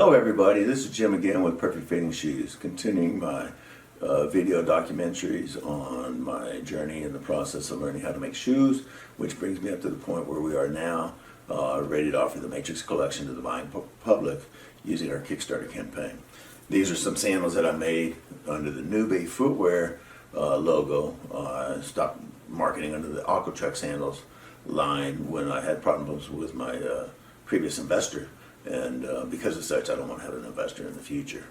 Hello everybody, this is Jim again with Perfect Fitting Shoes, continuing my video documentaries on my journey in the process of learning how to make shoes, which brings me up to the point where we are now ready to offer the Matrix collection to the buying public using our Kickstarter campaign. These are some sandals that I made under the Nube Footwear logo. I stopped marketing under the AquaTrek sandals line when I had problems with my previous investor. And because of such, I don't want to have an investor in the future.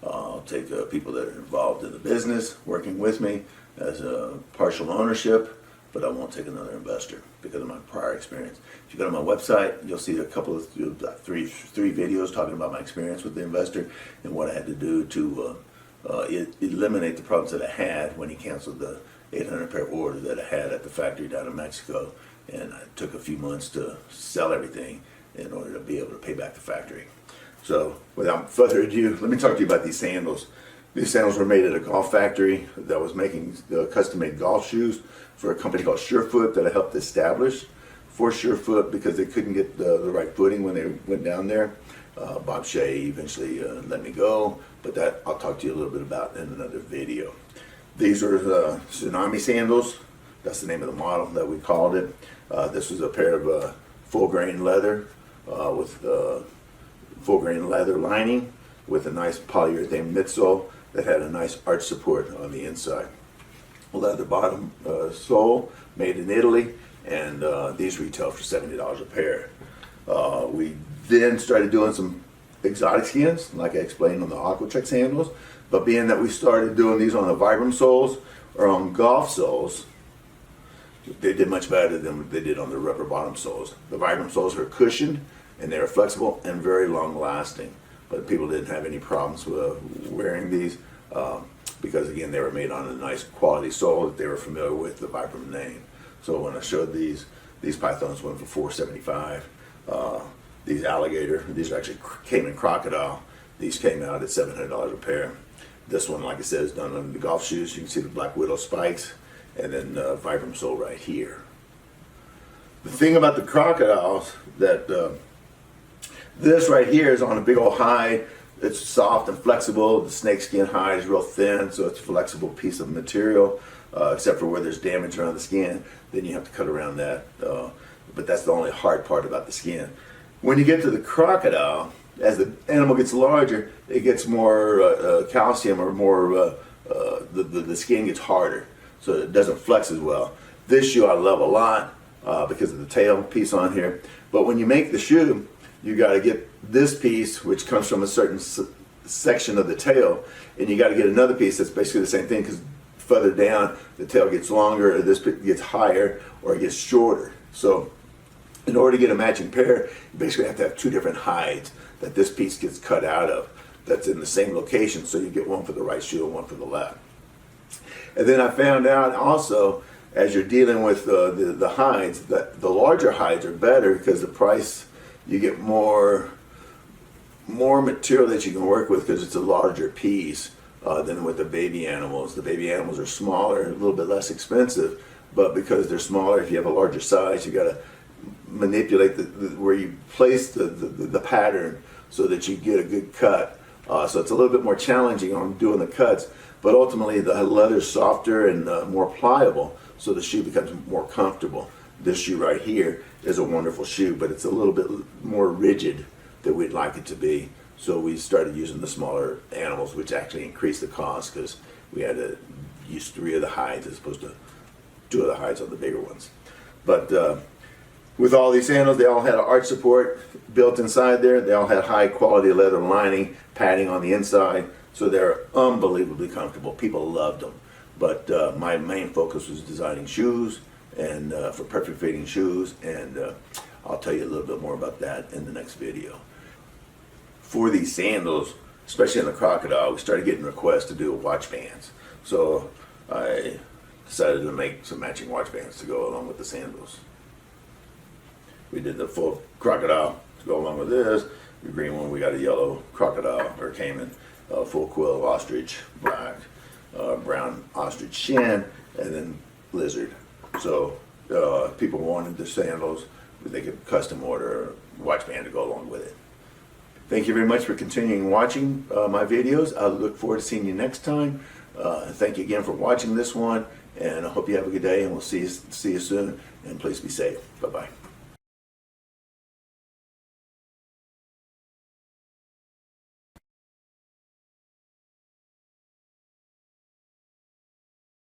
I'll take people that are involved in the business, working with me as a partial ownership, but I won't take another investor because of my prior experience. If you go to my website, you'll see a couple of three videos talking about my experience with the investor and what I had to do to eliminate the problems that I had when he canceled the 800 pair order that I had at the factory down in Mexico. And it took a few months to sell everything in order to be able to pay back the factory. So without further ado, let me talk to you about these sandals. These sandals were made at a golf factory that was making custom-made golf shoes for a company called Surefoot that I helped establish for Surefoot because they couldn't get the right footing when they went down there. Bob Shea eventually let me go, but that I'll talk to you a little bit about in another video. These are the Tsunami sandals. That's the name of the model that we called it. This was a pair of full grain leather with full grain leather lining with a nice polyurethane midsole that had a nice arch support on the inside. Leather bottom sole made in Italy, and these retail for $70 a pair. We then started doing some exotic skins, like I explained on the AquaTrek sandals, but being that we started doing these on the Vibram soles or on golf soles, they did much better than they did on the rubber bottom soles. The Vibram soles are cushioned and they are flexible and very long lasting, but people didn't have any problems with wearing these because again they were made on a nice quality sole that they were familiar with the Vibram name. So when I showed these pythons went for $475. These alligator, these are actually Cayman Crocodile. These came out at $700 a pair. This one, like I said, is done on the golf shoes. You can see the Black Widow spikes and then Vibram sole right here. The thing about the crocodiles that this right here is on a big old hide. It's soft and flexible. The snakeskin hide is real thin, so it's a flexible piece of material, except for where there's damage around the skin. Then you have to cut around that. But that's the only hard part about the skin. When you get to the crocodile, as the animal gets larger, it gets more calcium or more, the skin gets harder, so it doesn't flex as well. This shoe I love a lot because of the tail piece on here. But when you make the shoe, you got to get this piece, which comes from a certain section of the tail, and you got to get another piece that's basically the same thing, because further down the tail gets longer, or this gets higher, or it gets shorter. So in order to get a matching pair, you basically have to have two different hides that this piece gets cut out of that's in the same location, so you get one for the right shoe and one for the left. And then I found out also, as you're dealing with the hides, that the larger hides are better because the price, you get more material that you can work with because it's a larger piece than with the baby animals. The baby animals are smaller, a little bit less expensive, but because they're smaller, if you have a larger size, you got to manipulate where you place the pattern so that you get a good cut. So it's a little bit more challenging on doing the cuts, but ultimately the leather's softer and more pliable, so the shoe becomes more comfortable. This shoe right here is a wonderful shoe, but it's a little bit more rigid than we'd like it to be. So we started using the smaller animals, which actually increased the cost because we had to use 3 of the hides as opposed to 2 of the hides on the bigger ones. But with all these sandals, they all had an arch support built inside there. They all had high quality leather lining, padding on the inside, so they're unbelievably comfortable. People loved them. But my main focus was designing shoes and for perfect fitting shoes, and I'll tell you a little bit more about that in the next video. For these sandals, especially in the crocodile, we started getting requests to do watch bands. So I decided to make some matching watch bands to go along with the sandals. We did the full crocodile to go along with this. The green one, we got a yellow crocodile or Cayman, full quill ostrich, black, brown ostrich shin, and then lizard. So if people wanted the sandals, they could custom order a watch band to go along with it. Thank you very much for continuing watching my videos. I look forward to seeing you next time. Thank you again for watching this one, and I hope you have a good day, and we'll see you soon, and please be safe. Bye-bye.